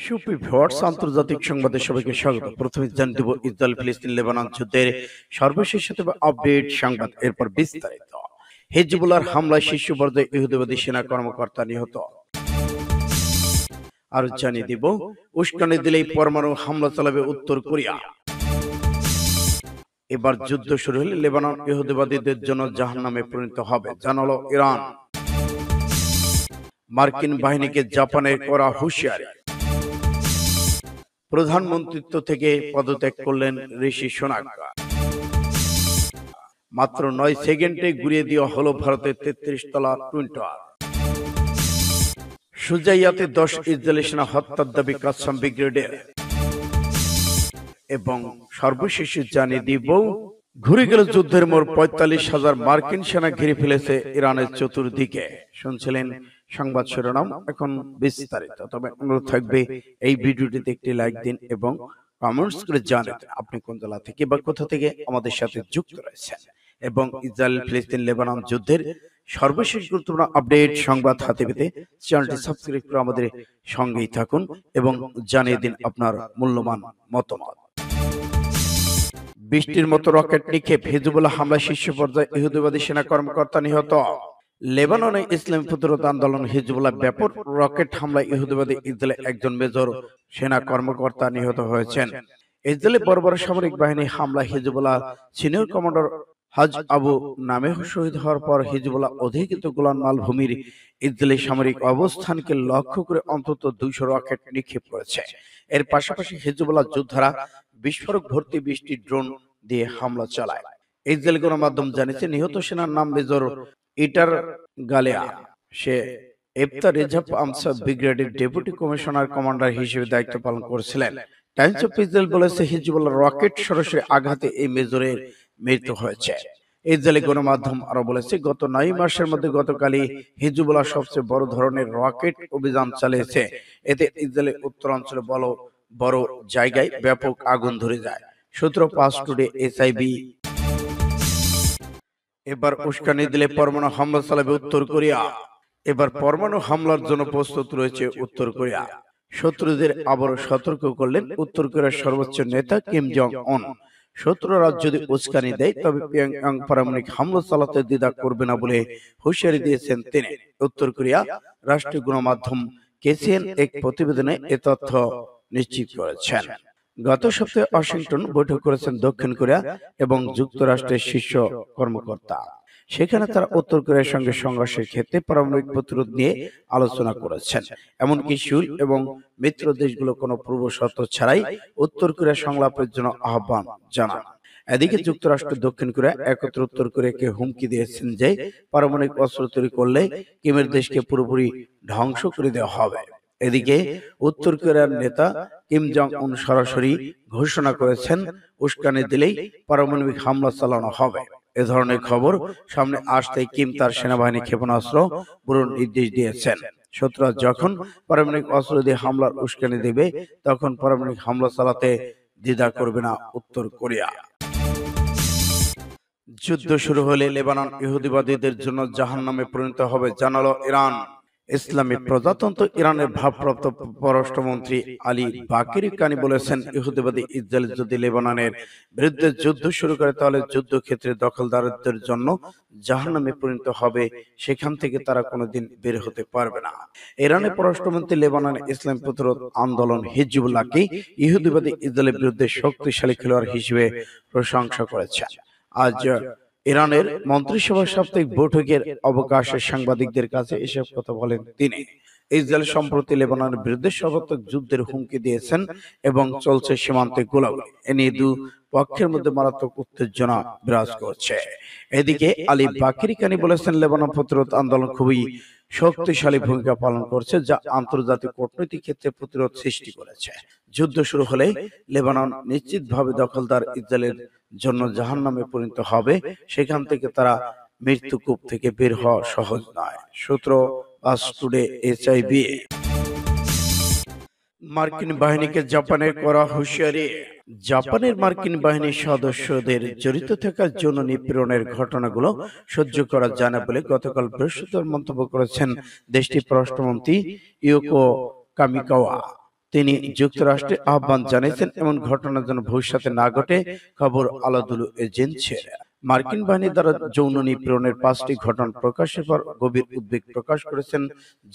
সুপ্রিয় ভিউয়ার্স, আন্তর্জাতিক সংবাদে সবাইকে স্বাগত। প্রথমে জানিয়ে দেব ইসরায়েল ফিলিস্তিন লেবানন যুদ্ধের সর্বশেষ আপডেট সংবাদ, এরপর বিস্তারিত। হিজবুল্লাহর হামলায় শীর্ষ পর্যায়ে ইহুদিবাদী সেনা কর্মকর্তা নিহত। আর জানিয়ে দিব উস্কানি দিলেই পরমাণু হামলা চালাবে উত্তর কোরিয়া। এবার যুদ্ধ শুরু হলে লেবানন ইহুদিবাদীদের জন্য জাহান্নামে পরিণত হবে, জানালো ইরান। মার্কিন বাহিনীকে জাপানের করা হুঁশিয়ারি। প্রধানমন্ত্রিত্ব থেকে পদত্যাগ করলেন ঋষি সোনাক। মাত্র 9 সেকেন্ডে গুড়িয়ে দেওয়া হলো ভারতের 33 তলা টুইন টাওয়ার। সুজাইয়াতে 10 ইসরায়েলি সেনা হত্যার দাবি কাসসাম ব্রিগেডের। এবং সর্বশেষ জানিয়ে দিব ঘুরে গেল যুদ্ধের মোড়, 45,000 মার্কিন সেনা ঘিরে ফেলেছে ইরানের চতুর্দিকে। শুনছিলেন সংবাদ শিরোনাম, এখন বিস্তারিত। তবে অনুরোধ থাকবে এই ভিডিওটিতে একটি লাইক দিন এবং কমেন্টস করে জানান আপনি কোন জেলা থেকে বা কোথা থেকে আমাদের সাথে যুক্ত রয়েছেন। এবং ইসরায়েল ফিলিস্তিন লেবানন যুদ্ধের সর্বশেষ গুরুত্বপূর্ণ আপডেট সংবাদ হাতে পেতে চ্যানেলটি সাবস্ক্রাইব করে আমাদের সঙ্গেই থাকুন এবং জানিয়ে দিন আপনার মূল্যবান মতামত। বৃষ্টির মতো রকেট নিক্ষেপ, হিজবুল্লাহ হামলায় শীর্ষ পর্যায়ে ইহুদিবাদী সেনা কর্মকর্তা নিহত। লেবাননে ইসলামী প্রতিরোধ আন্দোলন হিজবুল্লাহ ব্যাপক রকেট হামলায় ইহুদিবাদী ইসরায়েলের একজন মেজর সেনা কর্মকর্তা নিহত হয়েছেন। ইসরায়েলের বড় বড় সামরিক বাহিনী হামলায় হিজবুল্লাহ সিনিয়র কমান্ডার হাজ আবু নামে শহীদ হওয়ার পর হিজবুল্লাহ অধিকৃত গোলান মালভূমির ইসরায়েলি সামরিক অবস্থানকে লক্ষ্য করে অন্তত 200 রকেট নিক্ষেপ করেছে। এর পাশাপাশি হিজবুল্লাহ যোদ্ধারা বিস্ফোরক ভর্তি 20টি ড্রোন দিয়ে হামলা চালায়। ইসরায়েল গণমাধ্যম জানিয়েছে নিহত সেনার নাম মেজর ইটার গালেয়া। সে এফতা রেজাব আমসা ব্রিগেডের ডেপুটি কমিশনার কমান্ডার হিসেবে দায়িত্ব পালন করেছিলেন। টাইমস অফ ইসরায়েল বলেছে হিজবুল্লাহ রকেট সরাসরি আঘাতে এই মেজরের মৃত্যু হয়েছে। ইসরায়েলি গণমাধ্যম আরো বলেছে গত 9 মাসের মধ্যে গতকালই হিজবুল্লাহ সবচেয়ে বড় ধরনের রকেট অভিযান চালিয়েছে। এতে ইসরায়েলের উত্তরাঞ্চলে বড় জায়গায় ব্যাপক আগুন ধরে যায়। সূত্র 5 টুডে এসআইবি। এবার উস্কানি দিলে পরমাণু হামলা চালাবে উত্তর কোরিয়া। এবার পরমাণু হামলার জন্য প্রস্তুত রয়েছে উত্তর কোরিয়া। শত্রুদের আবারও সতর্ক করলেন উত্তর কোরিয়ার সর্বোচ্চ নেতা কিম জং উন। শত্রুরা যদি উস্কানি দেয় তবে পিয়ংইয়ং পারমাণবিক হামলা চালাতে দ্বিধা করবে না বলে হুঁশিয়ারি দিয়েছেন তিনি। উত্তর কোরিয়া রাষ্ট্রীয় গণমাধ্যম কেসিএন এক প্রতিবেদনে এ তথ্য নিশ্চিত করেছেন। গত সপ্তাহে ওয়াশিংটন বৈঠক করেছেন দক্ষিণ কোরিয়া এবং যুক্তরাষ্ট্রের শীর্ষ কর্মকর্তা। সেখানে তারা উত্তর কোরিয়ার সঙ্গে সংঘর্ষের ক্ষেত্রে পারমাণবিক প্রতিরোধ নিয়ে আলোচনা করেছেন। এমনকি সিউল এবং মিত্র দেশগুলো কোনো পূর্ব শর্ত ছাড়াই উত্তর কোরিয়া সংলাপের জন্য আহ্বান জানান। এদিকে যুক্তরাষ্ট্র দক্ষিণ কোরিয়া একত্রে উত্তর কোরিয়াকে হুমকি দিয়েছেন যে পারমাণবিক অস্ত্র তৈরি করলে কিমের দেশকে পুরোপুরি ধ্বংস করে দেওয়া হবে। এদিকে উত্তর কোরিয়ার নেতা কিম জং উন সরাসরি ঘোষণা করেছেন উস্কানি দিলেই পারমাণবিক হামলা চালানো হবে। এ ধরনের খবর সামনে আসতেই কিম তার সেনাবাহিনী ক্ষেপণাস্ত্র পুরো নির্দেশ দিয়েছেন। শত্রুরা যখন পারমাণবিক অস্ত্র দিয়ে হামলার উস্কানি দেবে তখন পারমাণবিক হামলা চালাতে দ্বিধা করবে না উত্তর কোরিয়া। যুদ্ধ শুরু হলে লেবানন ইহুদিবাদীদের জন্য জাহান্নামে পরিণত হবে, জানালো ইরান। ইসলামী প্রজাতন্ত্র ইরানের ভারপ্রাপ্ত পররাষ্ট্রমন্ত্রী আলী বাকেরি কানি বলেছেন ইহুদিবাদী ইসরায়েল যদি লেবাননের বিরুদ্ধে যুদ্ধ শুরু করে তাহলে যুদ্ধক্ষেত্রে দখলদারদের জন্য জাহান্নামে পরিণত হবে, সেখান থেকে তারা কোনোদিন বের হতে পারবে না। ইরানের পররাষ্ট্রমন্ত্রী লেবাননের ইসলামী প্রতিরোধ আন্দোলন হিজবুল্লাহকে ইহুদিবাদী ইসরায়েলের বিরুদ্ধে শক্তিশালী খেলোয়াড় হিসেবে প্রশংসা করেছেন। আজ ইরানের মন্ত্রিসভার সাপ্তাহিক বৈঠকের অবকাশে সাংবাদিকদের কাছে এসব কথা বলেন তিনি। ইসরায়েল সম্প্রতি লেবাননের বিরুদ্ধে সর্বাত্মক যুদ্ধের হুমকি দিয়েছেন এবং চলছে সীমান্তে গোলাগুলি। এ নিয়ে দু পক্ষের মধ্যে মারাত্মক উত্তেজনা বিরাজ করছে। এদিকে আলী বাকেরি কানি বলেছেন লেবানন প্রতিরোধ আন্দোলন খুবই শক্তিশালী ভূমিকা পালন করছে, যা আন্তর্জাতিক কূটনৈতিক ক্ষেত্রে প্রতিরোধ সৃষ্টি করেছে। যুদ্ধ শুরু হলে লেবানন নিশ্চিতভাবে দখলদার ইসরায়েলের জন্য জাহান্নামে পরিণত হবে, সেখান থেকে তারা মৃত্যুকূপ থেকে বের হওয়া সহজ নয়। সূত্র 5 টুডে এসআইবি। মার্কিন বাহিনীকে জাপানের করা হুঁশিয়ারি। জাপানের মার্কিন বাহিনীর সদস্যদের জড়িত থাকার জন্য নিপীড়নের ঘটনাগুলো সহ্য করা যায় না বলে গতকাল বৃহস্পতিবার মন্তব্য করেছেন দেশটির পররাষ্ট্রমন্ত্রী ইয়োকো কামিকাওয়া। তিনি যুক্তরাষ্ট্রে আহ্বান জানিয়েছেন এমন ঘটনা যেন ভবিষ্যতে না ঘটে। খবর আলাদুল এজেন্সির। মার্কিন বাহিনী দ্বারা যৌন নিপীড়নের 5টি ঘটনা প্রকাশের পর গভীর উদ্বেগ প্রকাশ করেছেন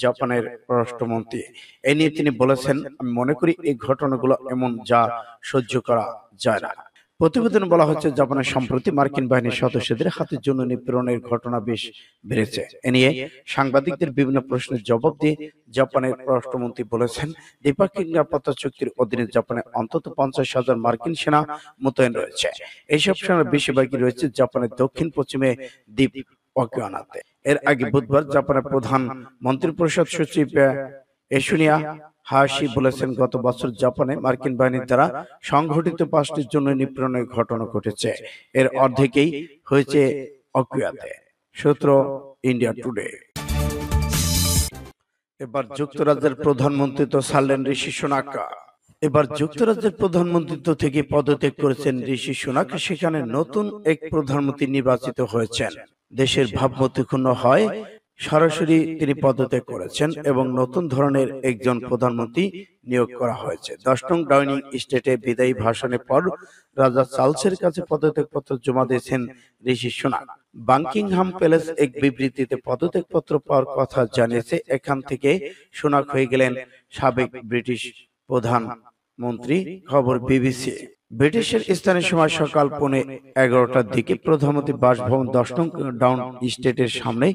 জাপানের পররাষ্ট্রমন্ত্রী। এ নিয়ে তিনি বলেছেন, আমি মনে করি এই ঘটনাগুলো এমন যা সহ্য করা যায় না। প্রতিবেদনে বলা হচ্ছে, জাপানের সম্প্রতি মার্কিন বাহিনীর সদস্যদের হাতে যৌন নিপীড়নের ঘটনা বেশ বেড়েছে। এ নিয়ে সাংবাদিকদের বিভিন্ন প্রশ্নের জবাব দিয়ে জাপানের পররাষ্ট্রমন্ত্রী বলেছেন, দ্বিপাক্ষিক নিরাপত্তা চুক্তির অধীনে জাপানে অন্তত 50,000 মার্কিন সেনা মোতায়েন রয়েছে। এইসব সেনার বেশিরভাগই রয়েছে জাপানের দক্ষিণ পশ্চিমে দ্বীপ ওকিনাওয়াতে। এর আগে বুধবার জাপানের প্রধান মন্ত্রিপরিষদ সচিব এশোনিয়া হায়াশি বলেছেন, গত বছর জাপানে মার্কিন বাহিনীর দ্বারা সংঘটিত 5টির জন্য নিপীড়নের ঘটনা ঘটেছে। এর অর্ধেকই হয়েছে ওকিনাওয়াতে। সূত্র ইন্ডিয়া টুডে। এবার যুক্তরাজ্যের প্রধানমন্ত্রিত্ব ছাড়লেন ঋষি সুনাক। এবার যুক্তরাজ্যের প্রধানমন্ত্রিত্ব থেকে পদত্যাগ করেছেন ঋষি সুনাক। সেখানে নতুন এক প্রধানমন্ত্রী নির্বাচিত হয়েছেন। দেশের ভাবমূর্তি ক্ষুণ্ণ হয় সরাসরি তিনি পদত্যাগ করেছেন এবং নতুন ধরনের একজন প্রধানমন্ত্রী নিয়োগ করা হয়েছে। 10 নং ডাউনিং স্ট্রিটে বিদায়ী ভাষণের পর রাজা চার্লসের কাছে পদত্যাগপত্র জমা দিয়েছেন ঋষি সুনাক। বাকিংহাম প্যালেস এক বিবৃতিতে পদত্যাগপত্র পাওয়ার কথা জানিয়েছে। এখান থেকে সুনাক হয়ে গেলেন সাবেক ব্রিটিশ প্রধানমন্ত্রী। খবর বিবিসি। ব্রিটিশের স্থানীয় সময় সকাল 11:15টার দিকে প্রধানমন্ত্রী বাসভবন 10 নং ডাউন স্ট্রিটের সামনে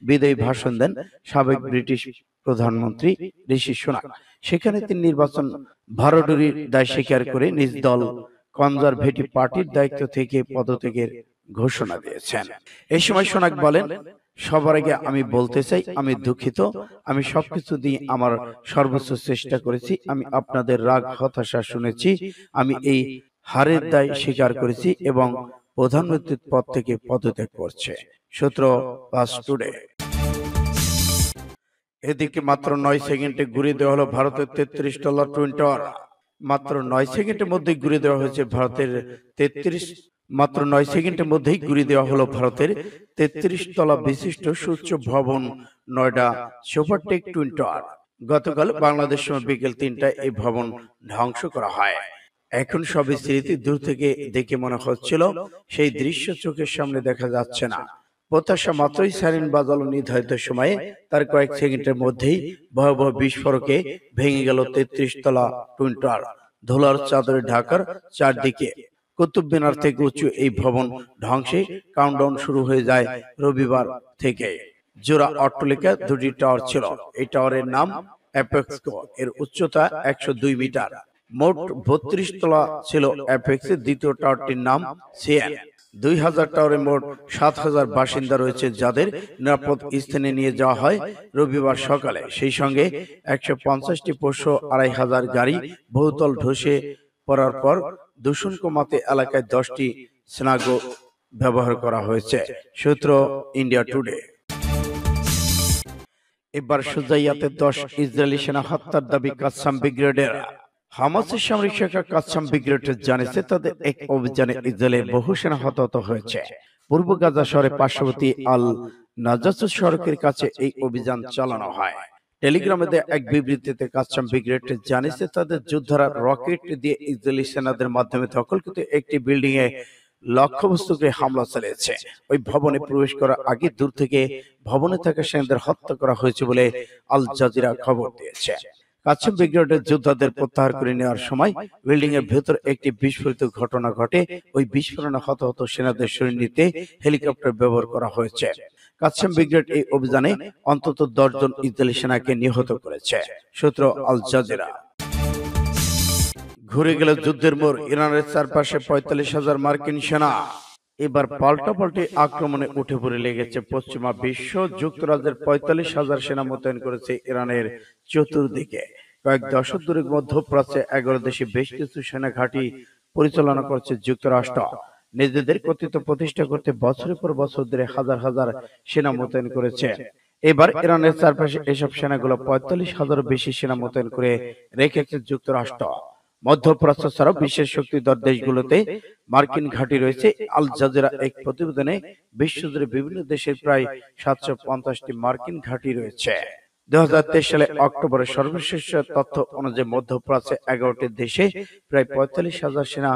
বিদায়ী ভাষণ দেন সাবেক ব্রিটিশ প্রধানমন্ত্রী ঋষি সুনাক। সেখানে তিনি নির্বাচন ভাড়াডুরির দায় স্বীকার করে নিজ দল কনজারভেটিভ পার্টির দায়িত্ব থেকে পদত্যাগের ঘোষণা দিয়েছেন। এই সময় সুনাক বলেন, সবার আগে আমি বলতে চাই আমি দুঃখিত। আমি সবকিছু দিয়ে আমার সর্বোচ্চ চেষ্টা করেছি। আমি আপনাদের রাগ হতাশা শুনেছি। আমি এই হারের দায় স্বীকার করেছি এবং প্রধানমন্ত্রীর পদ থেকে পদত্যাগ করছে। সূত্র পাস টুডে। এদিকে মাত্র 9 সেকেন্ডে ঘুরিয়ে দেওয়া হলো ভারতের $33 টুইন টাওয়ার। মাত্র 9 সেকেন্ডের মধ্যেই ঘুরিয়ে দেওয়া হয়েছে ভারতের 33 মাত্র 9 সেকেন্ডের মধ্যেই ঘুরিয়ে দেওয়া হলো ভারতের 33 তলা বিশিষ্ট সূর্য ভবন নয়ডা সুপারটেক টুইন টাওয়ার। গতকাল বাংলাদেশ সময় বিকেল 3টায় এই ভবন ধ্বংস করা হয়। এখন সবই স্মৃতি। দূর থেকে দেখে মনে হচ্ছিল সেই দৃশ্য চোখের সামনে দেখা যাচ্ছে না। প্রত্যাশা মাত্রই সাইরেন বাজালো নির্ধারিত সময়ে। তার কয়েক সেকেন্ডের মধ্যেই ভয়াবহ বিস্ফোরকে ভেঙে গেল 33 তলা টুইন টাওয়ার। ধুলার চাদরে ঢাকার চারদিকে। কুতুব মিনার থেকে উঁচু এই ভবন ধ্বংসে কাউন্টডাউন শুরু হয়ে যায় রবিবার থেকে। জোড়া অট্টালিকা 2টি টাওয়ার ছিল। এই টাওয়ারের নাম অ্যাপেক্সকো। এর উচ্চতা 102 মিটার। মোট 32 তলা ছিল অ্যাপেক্সের। দ্বিতীয় টাওয়ারটির নাম সিএন। 2000 টাওয়ারে মোট 7000 বাসিন্দা রয়েছে, যাদের নিরাপদ স্থানে নিয়ে যাওয়া হয় রবিবার সকালে। সেই সঙ্গে 150টি পোষ্য, 2500 গাড়ি বহুতল ধসে পড়ার পর দূষণ কমাতে এলাকায় 10টি স্নাগো ব্যবহার করা হয়েছে। সূত্র ইন্ডিয়া টুডে। এবার সুজাইয়াতে 10 ইসরায়েলি সেনা হত্যার দাবি কাসসাম ব্রিগেডের। হামাসের সামরিক শাখা কাসসাম ব্রিগেড জানিয়েছে, তাদের এক অভিযানে ইসরায়েলের বহু সেনা হতাহত হয়েছে। পূর্ব গাজা শহরের পার্শ্ববর্তী আল নাজাসুস সড়কের কাছে এই অভিযান চালানো হয়। টেলিগ্রামে দেয়া এক বিবৃতিতে কাসসাম ব্রিগেড জানিয়েছে, তাদের যোদ্ধারা রকেট দিয়ে ইসরায়েলি সেনাদের মাধ্যমে দখলকৃত একটি বিল্ডিং এ লক্ষ্যবস্তুকে হামলা চালিয়েছে। ওই ভবনে প্রবেশ করার আগে দূর থেকে ভবনে থাকা সেনাদের হত্যা করা হয়েছে বলে আল জাজিরা খবর দিয়েছে। কাসসাম ব্রিগেডের যোদ্ধাদের প্রত্যাহার করে নেওয়ার সময় বিল্ডিং এর ভেতর একটি বিস্ফোরিত ঘটনা ঘটে। ওই বিস্ফোরণে হতাহত সেনাদের সরিয়ে নিতে হেলিকপ্টার ব্যবহার করা হয়েছে। কাসসাম ব্রিগেড এই অভিযানে অন্তত 10 জন ইসরায়েলি সেনাকে নিহত করেছে। সূত্র আল জাজিরা। ঘুরে গেল যুদ্ধের মোড়। ইরানের চারপাশে 45,000 মার্কিন সেনা। এবার পাল্টাপাল্টি আক্রমণে উঠে পড়ে লেগেছে পশ্চিমা বিশ্ব। যুক্তরাজ্যের 45,000 সেনা মোতায়েন করেছে ইরানের চতুর্দিকে। কয়েক দশক ধরে মধ্যপ্রাচ্যে 11 দেশে বেশ কিছু সেনা ঘাঁটি পরিচালনা করছে যুক্তরাষ্ট্র। নিজেদের কর্তৃত্ব প্রতিষ্ঠা করতে বছরের পর বছর ধরে হাজার হাজার সেনা মোতায়েন করেছে। এবার ইরানের চারপাশে এসব সেনাগুলো 45,000 বেশি সেনা মোতায়েন করে রেখেছে যুক্তরাষ্ট্র। মধ্যপ্রাচ্য ছাড়াও বিশ্বের শক্তিধর দেশগুলোতে মার্কিন ঘাঁটি রয়েছে। আল জাজিরা এক প্রতিবেদনে বিশ্বজুড়ে বিভিন্ন দেশের প্রায় 750টি মার্কিন ঘাঁটি রয়েছে। 2023 সালে অক্টোবরের সর্বশেষ তথ্য অনুযায়ী মধ্যপ্রাচ্যে 11টি দেশে প্রায় 45,000 সেনা,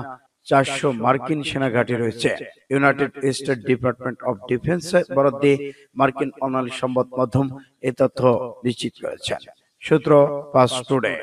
400 মার্কিন সেনা ঘাঁটি রয়েছে। United state department of defence বরাদ দিয়ে মার্কিন অনলাইন সংবাদ মাধ্যম এই তথ্য নিশ্চিত করেছেন। সূত্র পাঁচ টুডে।